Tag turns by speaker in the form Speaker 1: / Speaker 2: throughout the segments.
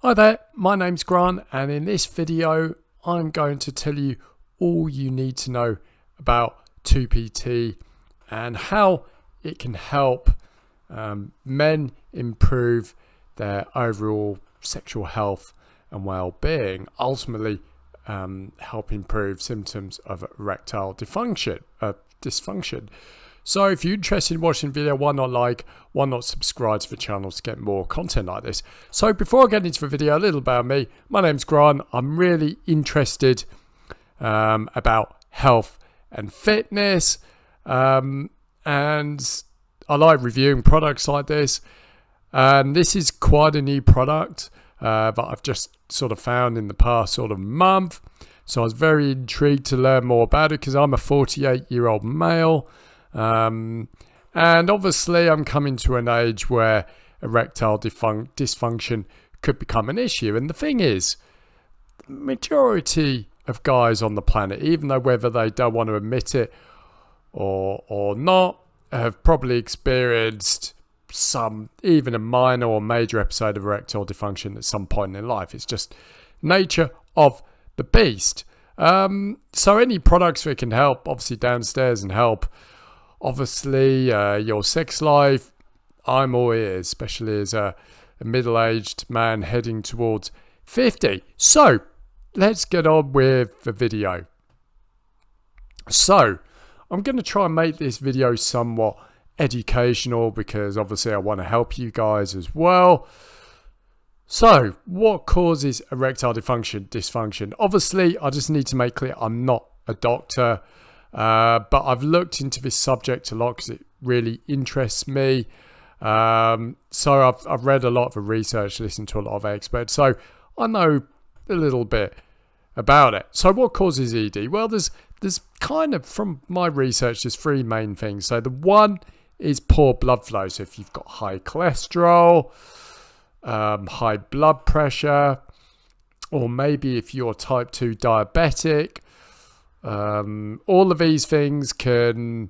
Speaker 1: Hi there, my name's Grant, and in this video I'm going to tell you all you need to know about Tupi Tea and how it can help men improve their overall sexual health and well-being, ultimately help improve symptoms of erectile dysfunction. So if you're interested in watching the video, why not subscribe to the channel to get more content like this. So before I get into the video, a little about me. My name's Grant. I'm really interested about health and fitness, and I like reviewing products like this. And this is quite a new product that I've just sort of found in the past sort of month. So I was very intrigued to learn more about it because I'm a 48-year-old male. And obviously I'm coming to an age where erectile dysfunction could become an issue. And the thing is, the majority of guys on the planet, even though whether they don't want to admit it or not, have probably experienced even a minor or major episode of erectile dysfunction at some point in their life. It's just nature of the beast. So any products that can help, obviously downstairs and help, obviously, your sex life, I'm all ears, especially as a middle-aged man heading towards 50. So, let's get on with the video. So, I'm going to try and make this video somewhat educational because obviously I want to help you guys as well. So, what causes erectile dysfunction? Obviously, I just need to make clear I'm not a doctor. But I've looked into this subject a lot because it really interests me. So I've read a lot of the research, listened to a lot of experts, so I know a little bit about it. So what causes ED? Well, there's kind of, from my research, there's three main things. So the one is poor blood flow. So if you've got high cholesterol, high blood pressure, or maybe if you're type 2 diabetic, all of these things can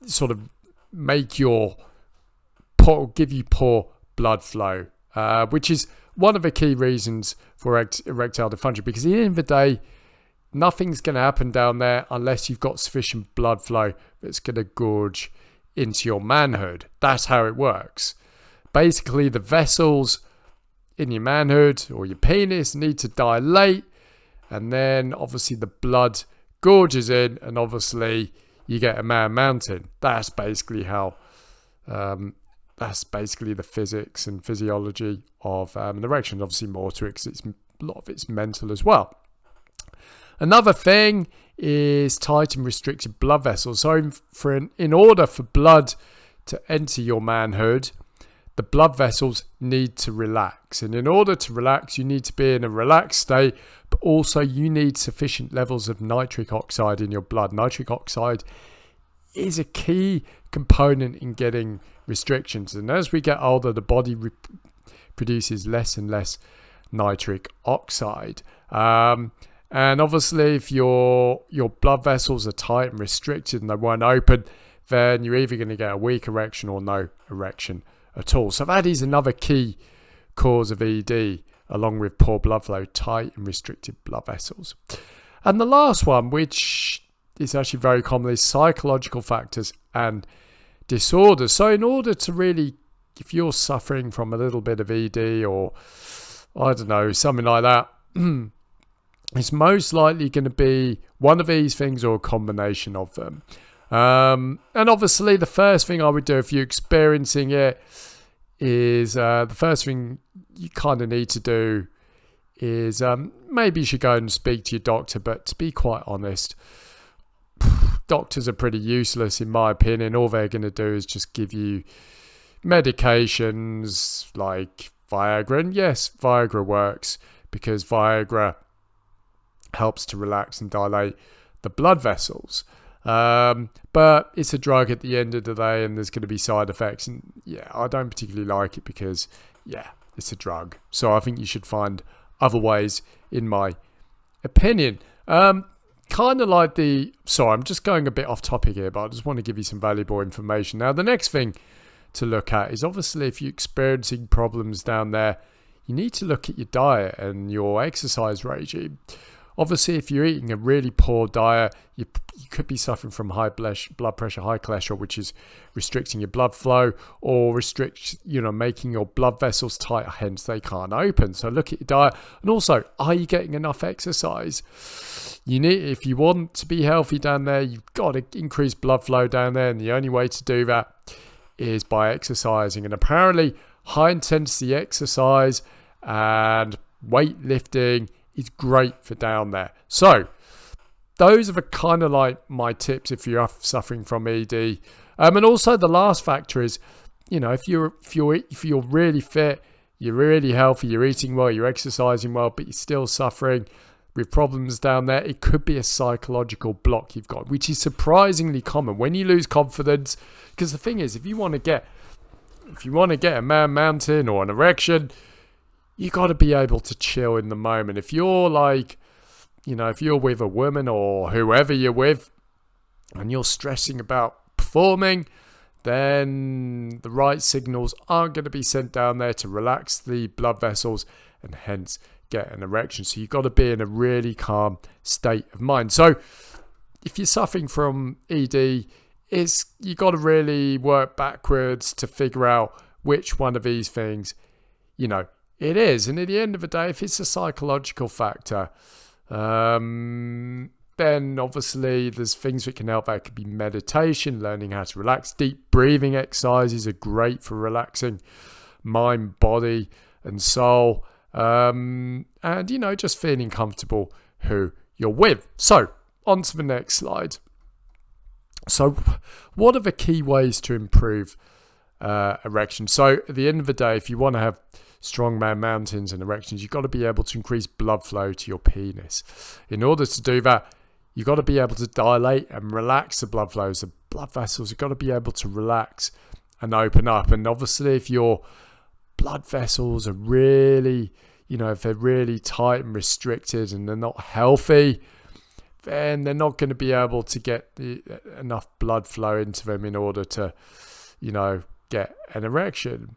Speaker 1: sort of make give you poor blood flow, which is one of the key reasons for erectile dysfunction, because at the end of the day, nothing's going to happen down there unless you've got sufficient blood flow that's going to gorge into your manhood. That's how it works. Basically, the vessels in your manhood or your penis need to dilate, and then obviously the blood gorges in, and obviously you get a man mountain. That's basically how, that's basically the physics and physiology of an erection. Obviously more to it because a lot of it's mental as well. Another thing is tight and restricted blood vessels. So in order for blood to enter your manhood, the blood vessels need to relax. And in order to relax, you need to be in a relaxed state, but also you need sufficient levels of nitric oxide in your blood. Nitric oxide is a key component in getting restrictions. And as we get older, the body produces less and less nitric oxide. And obviously, if your blood vessels are tight and restricted and they won't open, then you're either going to get a weak erection or no erection at all. So that is another key cause of ED, along with poor blood flow, tight and restricted blood vessels. And the last one, which is actually very common, is psychological factors and disorders. So in order to really, if you're suffering from a little bit of ED or, I don't know, something like that, it's most likely going to be one of these things or a combination of them. And obviously the first thing I would do if you're experiencing it is, the first thing you kind of need to do is maybe you should go and speak to your doctor. But to be quite honest, doctors are pretty useless in my opinion. All they're going to do is just give you medications like Viagra. And yes, Viagra works because Viagra helps to relax and dilate the blood vessels. But it's a drug at the end of the day, and there's going to be side effects, and yeah, I don't particularly like it because it's a drug. So I think you should find other ways, in my opinion. Kind of like sorry, I'm just going a bit off topic here, but I just want to give you some valuable information. Now, the next thing to look at is obviously if you're experiencing problems down there you need to look at your diet and your exercise regime. Obviously, if you're eating a really poor diet, you could be suffering from high blood pressure, high cholesterol, which is restricting your blood flow or making your blood vessels tight, hence they can't open. So look at your diet. And also, are you getting enough exercise? If you want to be healthy down there, you've got to increase blood flow down there. And the only way to do that is by exercising. And apparently, high intensity exercise and weightlifting is great for down there. So those are the kind of like my tips if you're suffering from ED. And also the last factor is, if you're really fit, you're really healthy, you're eating well, you're exercising well, but you're still suffering with problems down there, it could be a psychological block you've got, which is surprisingly common when you lose confidence. Because the thing is, if you want to get a man mountain or an erection, you got to be able to chill in the moment. If you're if you're with a woman or whoever you're with and you're stressing about performing, then the right signals aren't going to be sent down there to relax the blood vessels and hence get an erection. So you've got to be in a really calm state of mind. So if you're suffering from ED, you got to really work backwards to figure out which one of these things, it is. And at the end of the day, if it's a psychological factor, then obviously there's things that can help. That could be meditation, learning how to relax. Deep breathing exercises are great for relaxing mind, body, and soul. And, just feeling comfortable who you're with. So, on to the next slide. So, what are the key ways to improve erection? So, at the end of the day, if you want to have strongman mountains and erections, you've got to be able to increase blood flow to your penis. In order to do that, you've got to be able to dilate and relax the blood flows. The blood vessels have got to be able to relax and open up. And obviously, if your blood vessels are really, if they're really tight and restricted and they're not healthy, then they're not going to be able to get enough blood flow into them in order to, get an erection.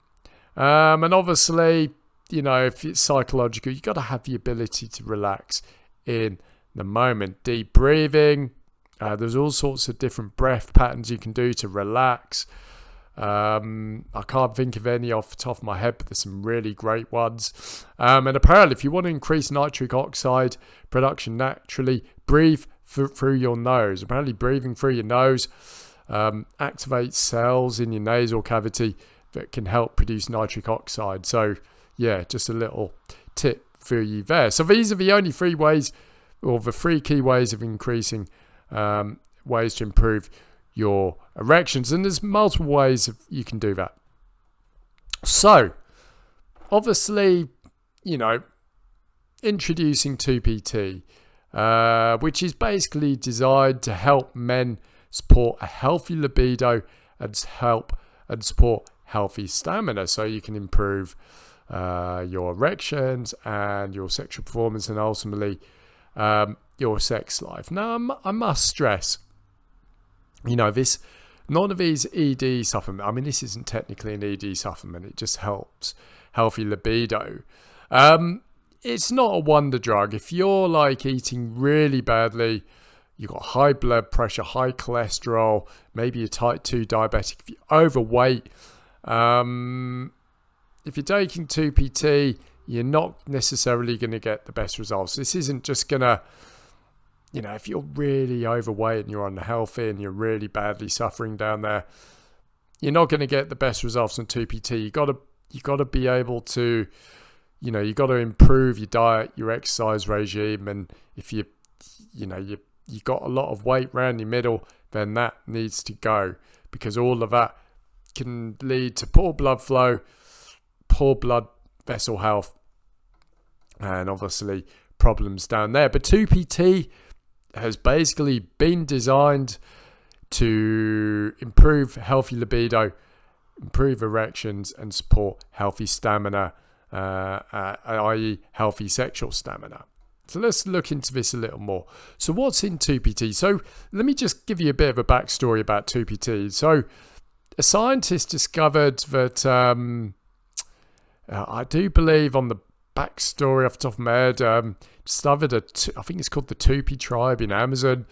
Speaker 1: And obviously, if it's psychological, you've got to have the ability to relax in the moment. Deep breathing. There's all sorts of different breath patterns you can do to relax. I can't think of any off the top of my head, but there's some really great ones. And apparently, if you want to increase nitric oxide production naturally, breathe through your nose. Apparently, breathing through your nose activates cells in your nasal cavity that can help produce nitric oxide. So, yeah, just a little tip for you there. So these are the only three ways, or the three key ways of increasing ways to improve your erections. And there's multiple ways you can do that. So, obviously, introducing Tupi Tea, which is basically designed to help men support a healthy libido and support healthy stamina, so you can improve your erections and your sexual performance and ultimately your sex life. Now, I must stress, none of these ED supplement, this isn't technically an ED supplement, it just helps healthy libido. It's not a wonder drug. If you're eating really badly, you've got high blood pressure, high cholesterol, maybe you're type 2 diabetic, if you're overweight, if you're taking Tupi Tea, you're not necessarily going to get the best results. This isn't just going to, if you're really overweight and you're unhealthy and you're really badly suffering down there, you're not going to get the best results on Tupi Tea. You got to be able to, you got to improve your diet, your exercise regime, and if you got a lot of weight around your middle, then that needs to go, because all of that can lead to poor blood flow, poor blood vessel health, and obviously problems down there. But Tupi Tea has basically been designed to improve healthy libido, improve erections, and support healthy stamina, i.e. healthy sexual stamina. So let's look into this a little more. So what's in Tupi Tea? So let me just give you a bit of a backstory about Tupi Tea. So a scientist discovered that I do believe on the backstory off the top of my head, discovered I think it's called the Tupi tribe in Amazon.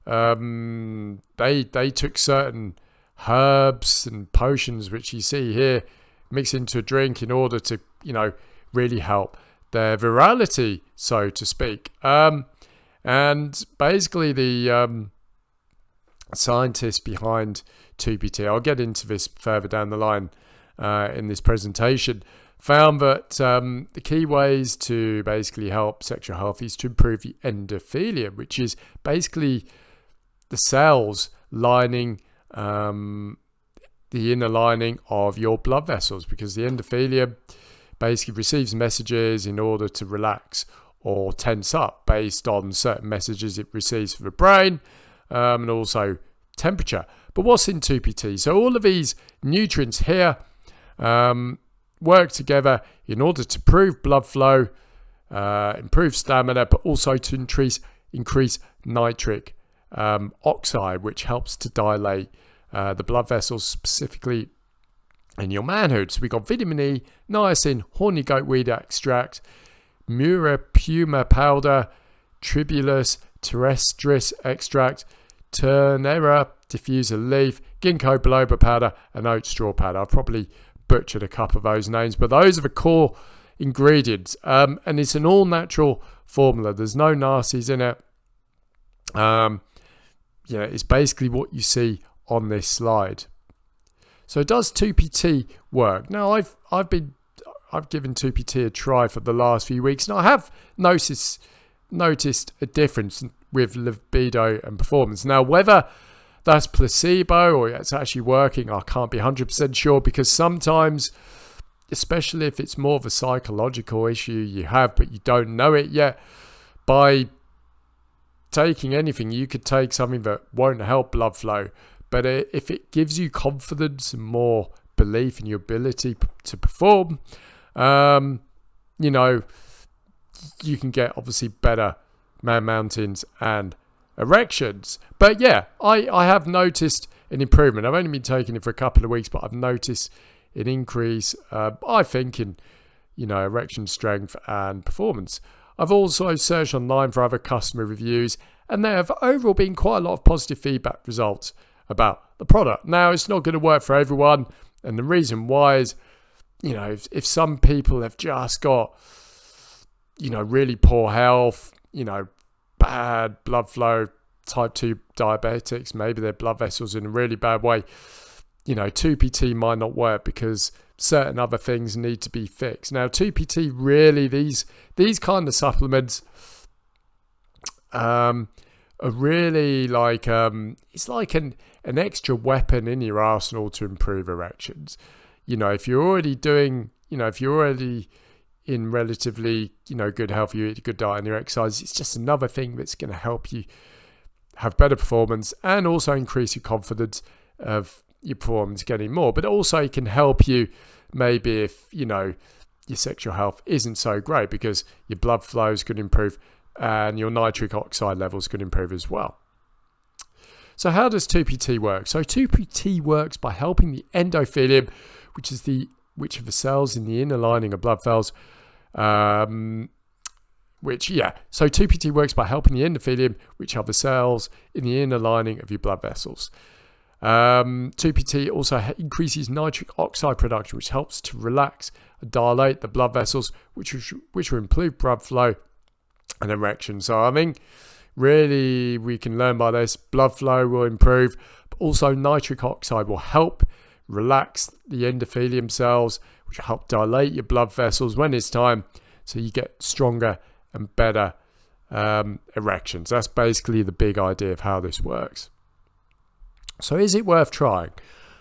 Speaker 1: They took certain herbs and potions, which you see here, mix into a drink in order to, really help their virality, so to speak. And basically the scientists behind Tupi Tea, I'll get into this further down the line in this presentation, found that the key ways to basically help sexual health is to improve the endothelium, which is basically the cells lining the inner lining of your blood vessels, because the endothelium basically receives messages in order to relax or tense up based on certain messages it receives from the brain, and also temperature. But what's in Tupi Tea? So all of these nutrients here work together in order to improve blood flow, improve stamina, but also to increase nitric oxide, which helps to dilate the blood vessels, specifically in your manhood. So we got vitamin E, niacin, horny goatweed extract, mura puma powder, tribulus terrestris extract, turnera diffuser leaf, ginkgo biloba powder, and oat straw powder. I've probably butchered a couple of those names, but those are the core ingredients, and it's an all-natural formula. There's no nasties in it. It's basically what you see on this slide. So does Tupi Tea work? Now I've given Tupi Tea a try for the last few weeks, and I have noticed a difference with libido and performance. Now whether that's placebo or it's actually working, I can't be 100% sure, because sometimes, especially if it's more of a psychological issue you have but you don't know it yet, by taking anything, you could take something that won't help blood flow, but if it gives you confidence and more belief in your ability to perform, you can get obviously better man mountains and erections. But yeah, I have noticed an improvement. I've only been taking it for a couple of weeks, but I've noticed an increase, I think, in erection strength and performance. I've also searched online for other customer reviews, and there have overall been quite a lot of positive feedback results about the product. Now, it's not going to work for everyone, and the reason why is, if some people have just got, really poor health, bad blood flow, type 2 diabetics, maybe their blood vessels in a really bad way, Tupi Tea might not work because certain other things need to be fixed. Now, Tupi Tea, really, these kind of supplements are really like, it's like an extra weapon in your arsenal to improve erections. If you're already doing, if you're already in relatively, good health, you eat a good diet and you exercise, it's just another thing that's going to help you have better performance and also increase your confidence of your performance getting more. But also it can help you maybe if, your sexual health isn't so great, because your blood flow is going to improve and your nitric oxide levels could improve as well. So how does Tupi Tea work? So Tupi Tea works by helping the endothelium, which are the cells in the inner lining of blood vessels. So Tupi Tea works by helping the endothelium, which are the cells in the inner lining of your blood vessels. Tupi Tea also increases nitric oxide production, which helps to relax and dilate the blood vessels, which will improve blood flow and erection. So I think really we can learn by this. Blood flow will improve, but also nitric oxide will help relax the endothelium cells, which will help dilate your blood vessels when it's time, so you get stronger and better erections. That's basically the big idea of how this works. So is it worth trying?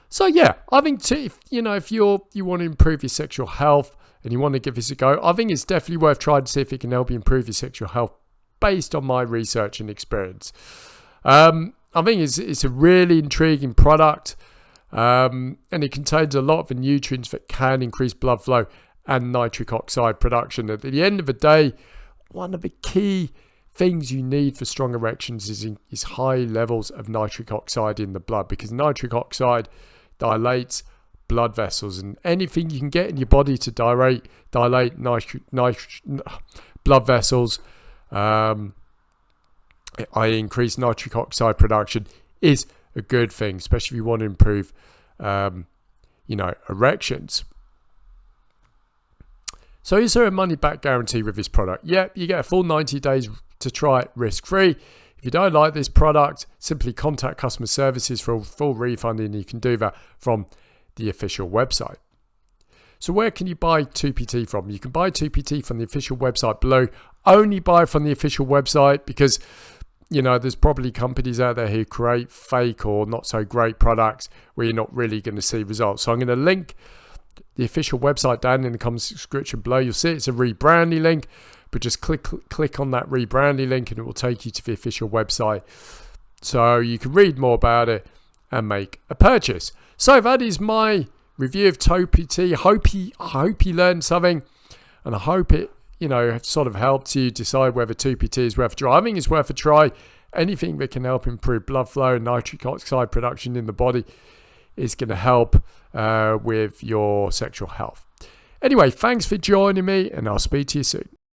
Speaker 1: So yeah, I think if you want to improve your sexual health and you want to give this a go, I think it's definitely worth trying to see if it can help you improve your sexual health based on my research and experience. I think it's a really intriguing product, and it contains a lot of the nutrients that can increase blood flow and nitric oxide production. At the end of the day, one of the key things you need for strong erections is high levels of nitric oxide in the blood, because nitric oxide dilates blood vessels, and anything you can get in your body to dilate blood vessels, i.e. increase nitric oxide production, is a good thing, especially if you want to improve erections. So is there a money back guarantee with this product? Yep, you get a full 90 days to try it risk-free. If you don't like this product, simply contact customer services for a full refund, and you can do that from the official website. So where can you buy Tupi Tea from? You can buy Tupi Tea from the official website below. Only buy from the official website because, there's probably companies out there who create fake or not so great products where you're not really going to see results. So I'm going to link the official website down in the comment description below. You'll see it's a rebranding link, but just click on that rebranding link and it will take you to the official website, so you can read more about it and make a purchase. So that is my review of Tupi Tea. I hope you learned something, and I hope it sort of helped you decide whether Tupi Tea is worth a try. I think it's worth a try. Anything that can help improve blood flow and nitric oxide production in the body is going to help with your sexual health. Anyway, thanks for joining me, and I'll speak to you soon.